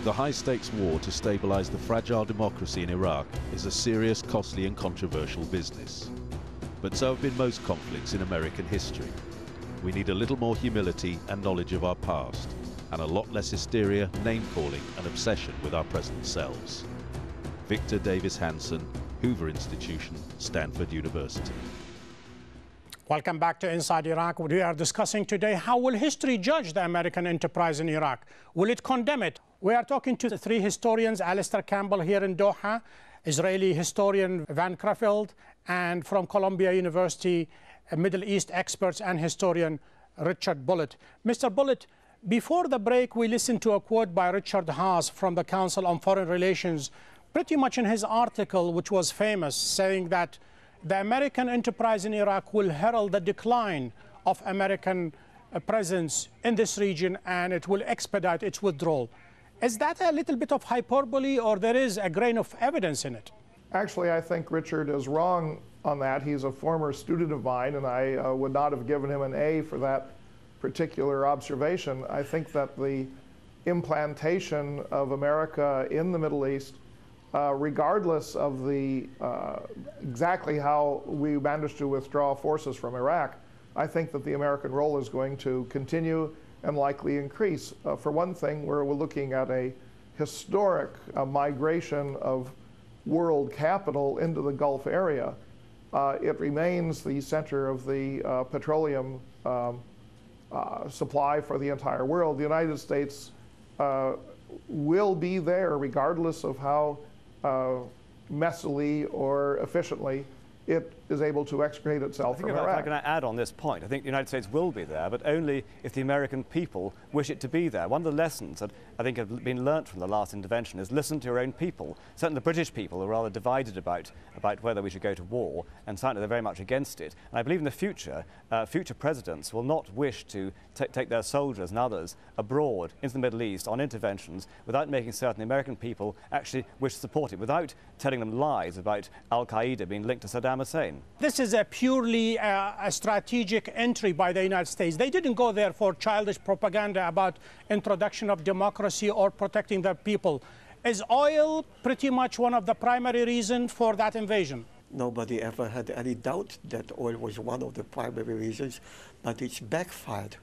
The high-stakes war to stabilize the fragile democracy in Iraq is a serious, costly and controversial business. But so have been most conflicts in American history. We need a little more humility and knowledge of our past, and a lot less hysteria, name-calling and obsession with our present selves. Victor Davis Hanson, Hoover Institution, Stanford University. Welcome back to Inside Iraq. We are discussing today, how will history judge the American enterprise in Iraq? Will it condemn it? We are talking to the three historians, Alistair Campbell here in Doha, Israeli historian Van Crefeld, and from Columbia University, Middle East experts and historian Richard Bullitt. Mr. Bullitt, before the break, we listened to a quote by Richard Haas from the Council on Foreign Relations, pretty much in his article, which was famous, saying that the American enterprise in Iraq will herald the decline of American presence in this region, and it will expedite its withdrawal. Is that a little bit of hyperbole, or there is a grain of evidence in it? Actually, I think Richard is wrong on that. He's a former student of mine, and I would not have given him an A for that particular observation. I think that the implantation of America in the Middle East, regardless of the exactly how we managed to withdraw forces from Iraq, I think that the American role is going to continue and likely increase. For one thing, we're looking at a historic migration of world capital into the Gulf area. It remains the center of the petroleum supply for the entire world. The United States will be there regardless of how messily or efficiently it is able to extricate itself from Iraq. I'm going to add on this point. I think the United States will be there, but only if the American people wish it to be there. One of the lessons that I think have been learnt from the last intervention is listen to your own people. Certainly the British people are rather divided about whether we should go to war, and certainly they're very much against it. And I believe in the future, future presidents will not wish to take their soldiers and others abroad into the Middle East on interventions without making certain the American people actually wish to support it, without telling them lies about Al-Qaeda being linked to Saddam Hussein. This is a purely a strategic entry by the United States. They didn't go there for childish propaganda about introduction of democracy or protecting their people. Is oil pretty much one of the primary reasons for that invasion? Nobody ever had any doubt that oil was one of the primary reasons, but it's backfired.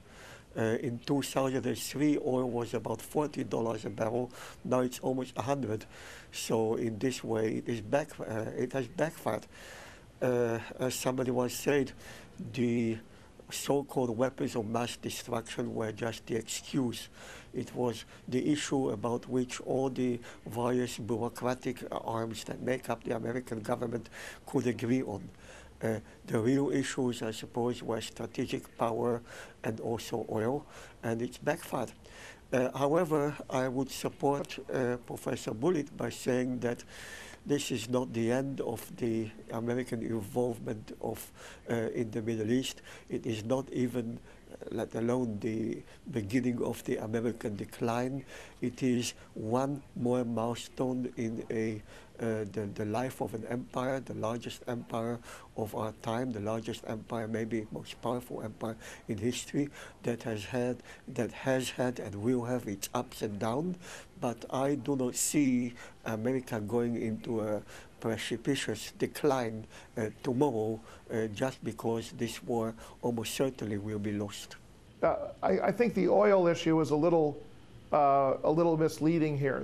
In 2003, oil was about $40 a barrel. Now it's almost 100. So in this way, it has backfired. As somebody once said, the so-called weapons of mass destruction were just the excuse. It was the issue about which all the various bureaucratic arms that make up the American government could agree on. The real issues, I suppose, were strategic power and also oil, and it's backfired. However, I would support Professor Bullitt by saying that this is not the end of the American involvement in the Middle East. It is not even, let alone the beginning of the American decline. It is one more milestone in the life of an empire, the largest empire of our time, the largest empire, maybe most powerful empire in history, that has had and will have its ups and downs. But I do not see America going into a precipitous decline tomorrow just because this war almost certainly will be lost. I think the oil issue is a little misleading here.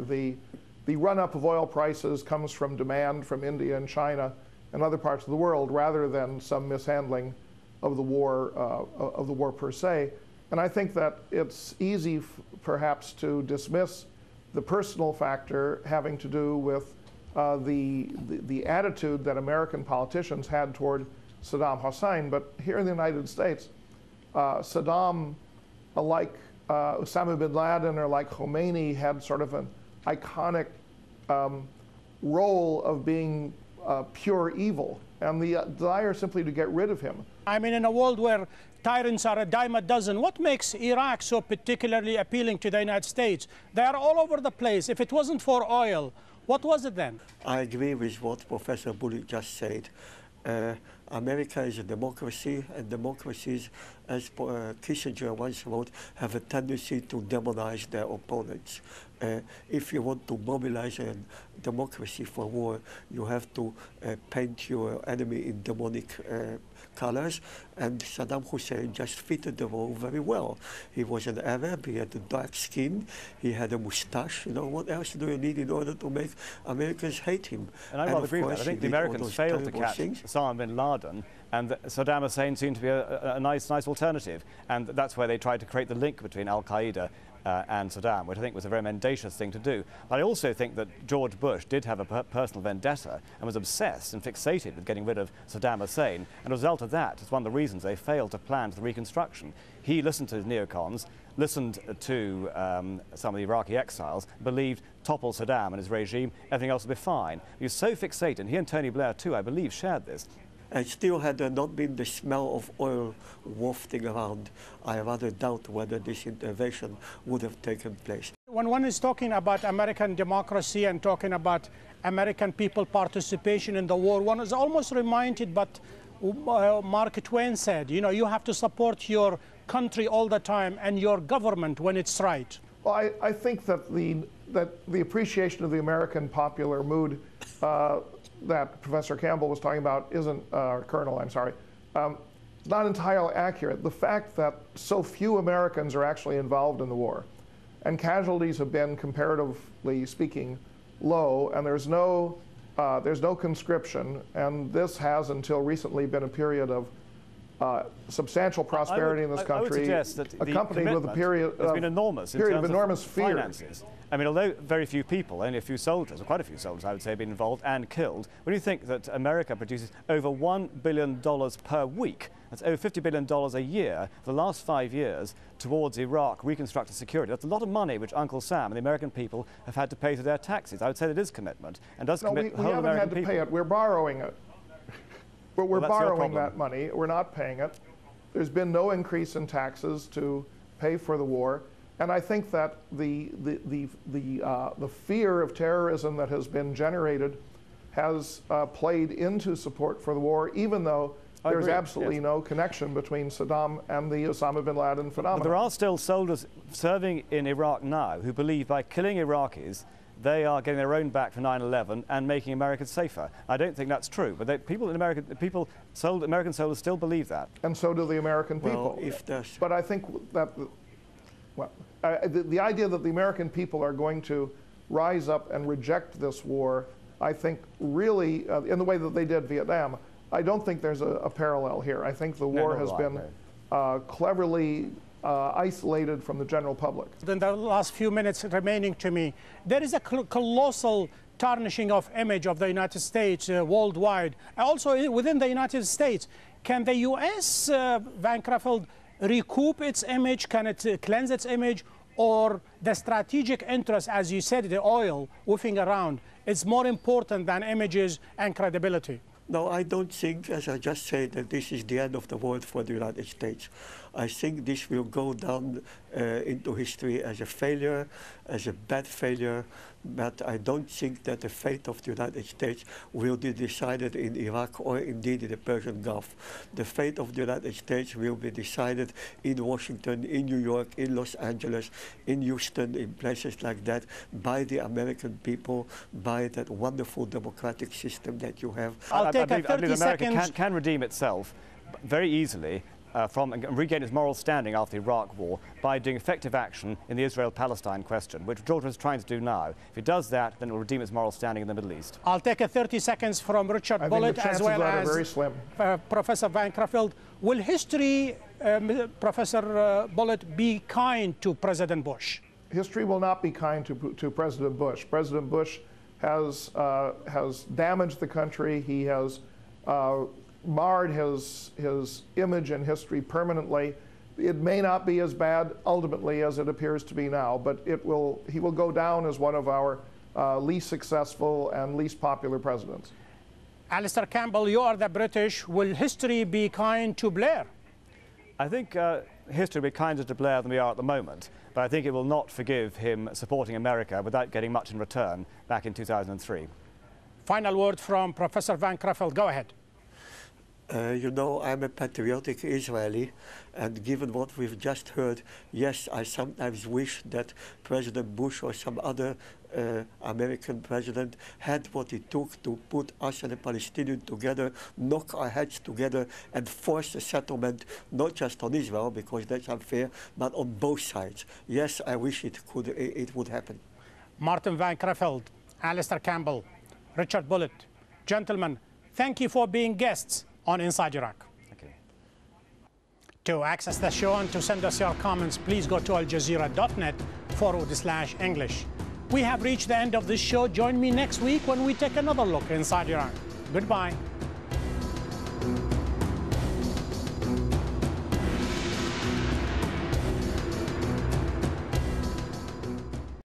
The run-up of oil prices comes from demand from India and China and other parts of the world, rather than some mishandling of the war per se. And I think that it's easy, perhaps, to dismiss the personal factor having to do with the attitude that American politicians had toward Saddam Hussein. But here in the United States, Saddam, like Osama bin Laden or like Khomeini, had sort of an iconic role of being pure evil, and the desire simply to get rid of him. I mean, in a world where tyrants are a dime a dozen, what makes Iraq so particularly appealing to the United States? They are all over the place. If it wasn't for oil, what was it then? I agree with what Professor Bullitt just said. America is a democracy, and democracies, as Kissinger once wrote, have a tendency to demonize their opponents. If you want to mobilize a democracy for war, you have to paint your enemy in demonic colors, and Saddam Hussein just fitted the role very well. He was an Arab, he had a dark skin, he had a mustache. You know, what else do you need in order to make Americans hate him? And I rather agree with that. I think the Americans failed to catch Osama bin Laden, and Saddam Hussein seemed to be a nice alternative. And that's where they tried to create the link between al-Qaeda and Saddam, which I think was a very mendacious thing to do. But I also think that George Bush did have a personal vendetta and was obsessed and fixated with getting rid of Saddam Hussein. And as a result of that, it's one of the reasons they failed to plan for the reconstruction. He listened to his neocons, listened to some of the Iraqi exiles, believed topple Saddam and his regime, everything else would be fine. He was so fixated, and he and Tony Blair too, I believe, shared this. And still, had there not been the smell of oil wafting around, I rather doubt whether this intervention would have taken place. When one is talking about American democracy and talking about American people participation in the war, one is almost reminded what Mark Twain said, you know, you have to support your country all the time and your government when it's right. Well, I think that the appreciation of the American popular mood that Professor Campbell was talking about isn't, Colonel, I'm sorry, not entirely accurate. The fact that so few Americans are actually involved in the war, and casualties have been, comparatively speaking, low, and there's no conscription, and this has until recently been a period of substantial prosperity in this country, accompanied with a period of enormous fear. Finances. I mean, although very few people, only a few soldiers, or quite a few soldiers, I would say, have been involved and killed, when you think that America produces over $1 billion per week, that's over $50 billion a year for the last 5 years towards Iraq reconstructed security. That's a lot of money which Uncle Sam and the American people have had to pay through their taxes. I would say that is commitment, and does commit the whole American people. We haven't had to pay it. We're borrowing it. We're borrowing that money. We're not paying it. There's been no increase in taxes to pay for the war. And I think that the fear of terrorism that has been generated has played into support for the war, even though there's absolutely no connection between Saddam and the Osama bin Laden phenomenon. But there are still soldiers serving in Iraq now who believe by killing Iraqis they are getting their own back for 9/11 and making America safer. I don't think that's true, but people in America, American soldiers still believe that. And so do the American people. Well, but I think that, well, the idea that the American people are going to rise up and reject this war, I think really, in the way that they did Vietnam, I don't think there's a parallel here. I think the war has been cleverly isolated from the general public. In the last few minutes remaining to me, there is a colossal tarnishing of image of the United States worldwide. Also within the United States, can the U.S., Van Crefeld, recoup its image? Can it cleanse its image? Or the strategic interest, as you said, the oil whiffing around, is more important than images and credibility? No, I don't think, as I just said, that this is the end of the world for the United States. I think this will go down into history as a failure, as a bad failure, but I don't think that the fate of the United States will be decided in Iraq or indeed in the Persian Gulf. The fate of the United States will be decided in Washington, in New York, in Los Angeles, in Houston, in places like that, by the American people, by that wonderful democratic system that you have. I believe America can redeem itself very easily and regain its moral standing after the Iraq War by doing effective action in the Israel-Palestine question, which Georgia is trying to do now. If it does that, then it will redeem its moral standing in the Middle East. I'll take 30 seconds from Richard Bullitt as well as very slim. Professor Van Crefeld. Will history, Professor Bullitt, be kind to President Bush? History will not be kind to President Bush. President Bush has damaged the country. He has marred his image in history permanently. It may not be as bad ultimately as it appears to be now, but he will go down as one of our least successful and least popular presidents. Alistair Campbell, you are the British. Will history be kind to Blair? I think history will be kinder to Blair than we are at the moment, but I think it will not forgive him supporting America without getting much in return back in 2003. Final word from Professor Van Crefeld. Go ahead. You know, I'm a patriotic Israeli, and given what we've just heard, yes, I sometimes wish that President Bush or some other American president had what it took to put us and the Palestinians together, knock our heads together, and force a settlement, not just on Israel, because that's unfair, but on both sides. Yes, I wish it would happen. Martin Van Creveld, Alistair Campbell, Richard Bullitt, gentlemen, thank you for being guests on Inside Iraq. Thank you. To access the show and to send us your comments, please go to aljazeera.net/English. We have reached the end of this show. Join me next week when we take another look inside Iraq. Goodbye.